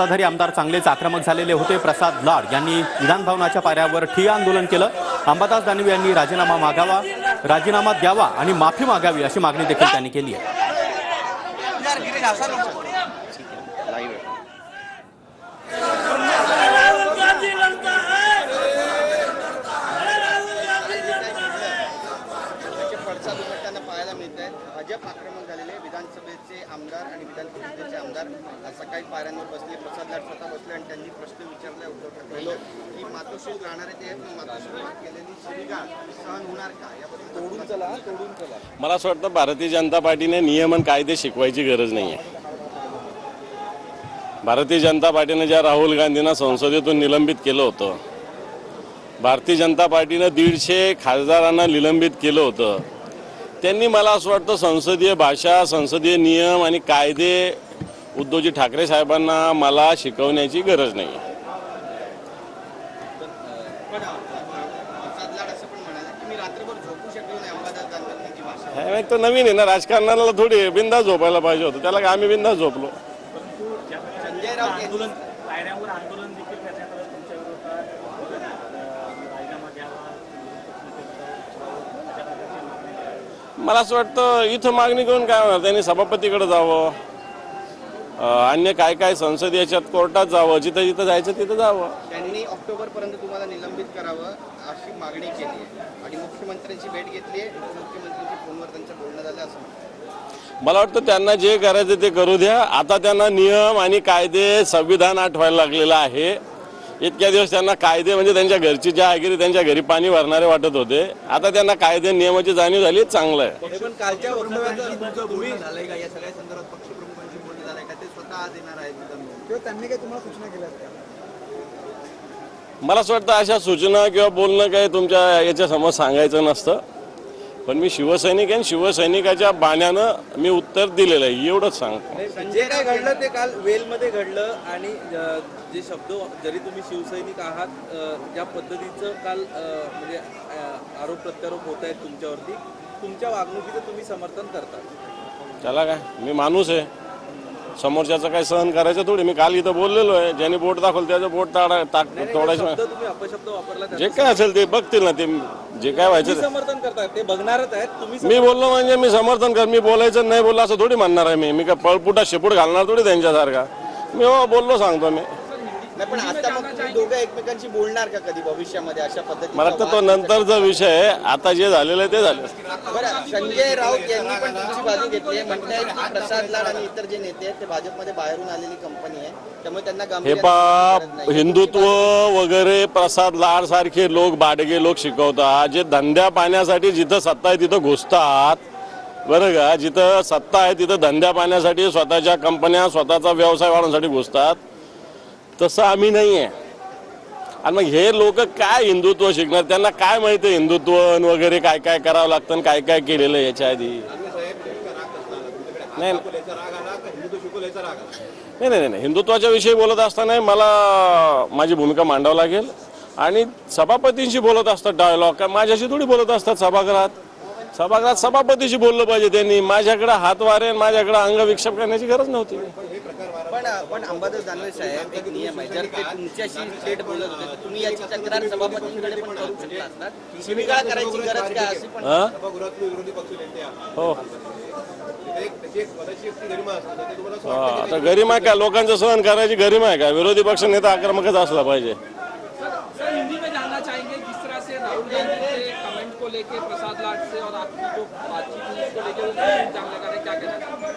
सत्ताधारी आमदार चांगलेच आक्रमक झालेले होते। प्रसाद लाड यांनी विधान भवनाच्या पायऱ्यावर ठिय्या आंदोलन केलं। अंबादास दानवे यांनी राजीनामा द्यावा आणि माफी मागावी अशी मागणी देखील त्यांनी केली आहे। भाजप आक्रमक झालेले विधानसभेचे आमदार आणि विधान परिषदेचे आमदार सकाळी पायऱ्यांवर बसले। प्रसाद लाड स्वतः बसले आणि त्यांनी प्रश्न विचारला उद्धव ठाकरे की मातोश्री राहणारे ते मातोश्री केलेली शिवीगाळ सहन होणार का, याबद्दल तोडून चला। मला असं वाटतं भारतीय जनता पार्टीने नियम आणि कायदे शिकवायची गरज नाही आहे। भारतीय जनता पार्टीने ज्या राहुल गांधींना संसदेतून निलंबित केलं होतं, भारतीय जनता पार्टीनं 150 खासदारांना निलंबित केलं होतं, त्यांनी मला असं वाटतं संसदीय भाषा, संसदीय नियम आणि कायदे उद्धवजी ठाकरे साहेबांना मला शिकवण्याची गरज नाही आहे। तो नवीन आहे ना, राजकारणाला थोडी बिंदास झोपायला पाहिजे होतं, त्याला आम्ही बिंदास झोपलो। मला असं वाटतं इथं मागणी करून काय होणार, त्यांनी सभापतीकडे जावं, अन्य काय काय संसदीय कोर्टात जावं, जिथं जिथं जायचं तिथं जावं। त्यांनी ऑक्टोबरपर्यंत तुम्हाला निलंबित करावं अशी मागणी केली आहे आणि मुख्यमंत्र्यांची भेट घेतली आहे। मुख्यमंत्र्यांच्या फोनवर त्यांचं बोलणं झालं असं मला वाटतं त्यांना जे करायचं ते करू द्या। आता त्यांना नियम आणि कायदे, संविधान आठवायला लागलेलं आहे। इतक्या दिवस त्यांना कायदे म्हणजे त्यांच्या घरची जहागिरी, त्यांच्या घरी पाणी भरणारे वाटत होते, आता त्यांना कायदे नियमाची जाणीव झाली, चांगलं आहे। पण कालच्या वक्तव्याचं बोलणं झालंय का, या सगळ्या संदर्भात पक्षप्रमुखांशी बोलणं झालंय का, ते स्वतः आज येणार आहेत किंवा त्यांनी काही तुम्हाला सूचना केल्या का? मला असं वाटतं अशा सूचना किंवा बोलणं काही तुमच्या याच्यासमोर सांगायचं नसतं, पण मी शिवसैनिक आहे, शिवसैनिकाच्या बाण्यानं मी उत्तर दिलेलं आहे, एवढंच सांगतो। जे काय घडलं ते काल वेलमध्ये घडलं आणि जे शब्द, जरी तुम्ही शिवसैनिक आहात, ज्या पद्धतीचं काल म्हणजे आरोप प्रत्यारोप होत आहेत तुमच्यावरती, तुमच्या वागणुकीचं तुम्ही समर्थन करता, त्याला काय, मी माणूस आहे, समोरच्याचं काय सहन करायचं थोडी। मी काल इथं बोललेलो आहे, ज्यांनी बोट दाखवलं त्याचं बोट तोडायचं, तुम्ही अपशब्द वापरला, जे काय असेल ते बघतील ना, ते जे काय व्हायचं समर्थन करताय ते बघणारच आहेत तुम्ही। मी बोललो म्हणजे मी समर्थन कर, मी बोलायचं नाही बोललो असं थोडी म्हणणार आहे। मी काय पळपुटा शेपूट घालणार थोडी त्यांच्यासारखा, मी बोललो सांगतो मी। नाही, पण आता मग तुम्ही दोघं एकमेकांशी बोलणार का कधी भविष्यामध्ये अशा पद्धतीने? मला वाटतं तो नंतरचा विषय आहे, आता जे झालेलं आहे ते झालं। बरं, संजय राऊत यांनी पण तुमची बाजू घेतली आहे, म्हणतायत की प्रसाद लाड आणि इतर जे नेते आहेत ते भाजपमध्ये बाहेरून आलेली कंपनी आहे, त्यामुळे त्यांना हे हिंदुत्व वगैरे प्रसाद लाड सारखे लोक, बाडगे लोक शिकवतात, जे धंद्या पाण्यासाठी जिथं सत्ता आहे तिथं घुसतात, बरं का, जिथं सत्ता आहे तिथं धंद्या पाण्यासाठी स्वतःच्या कंपन्या, स्वतःचा व्यवसाय वाढवण्यासाठी घुसतात, तसं आम्ही नाही आहे। आणि मग हे लोक काय हिंदुत्व शिकणार, त्यांना काय माहिती आहे हिंदुत्व वगैरे काय काय करावं लागतं आणि काय काय केलेलं आहे याच्या आधी। नाही नाही नाही, हिंदुत्वाच्या विषयी बोलत असताना मला माझी भूमिका मांडावं लागेल आणि सभापतींशी बोलत असतात डायलॉग, काय माझ्याशी थोडी बोलत असतात सभागृहात सभापतीशी बोललं पाहिजे त्यांनी। माझ्याकडे हात वारे, माझ्याकडे अंगविक्षेप करण्याची गरज नव्हती। पण अंबादास दानवे साहेब, एक नियम आहे, जर ते तुमच्याशी थेट बोलत होते तर तुम्ही याची तक्रार सभापतींकडे पण करू शकता असतात, शिवीगाळ करायची गरज काय अशी पण हो। आता गरिमा आहे का, लोकांचं सहन करायची गरिमा आहे का? विरोधी पक्ष नेता आक्रमकच असला पाहिजे। हिंदी में जानना चाहेंगे जिस तरह से राहुल गांधी के कमेंट को लेके, प्रसाद लाड से और आपकी जो बातचीत हुई उसको लेके वो इल्जाम लगा रहे, क्या कहना चाहेंगे?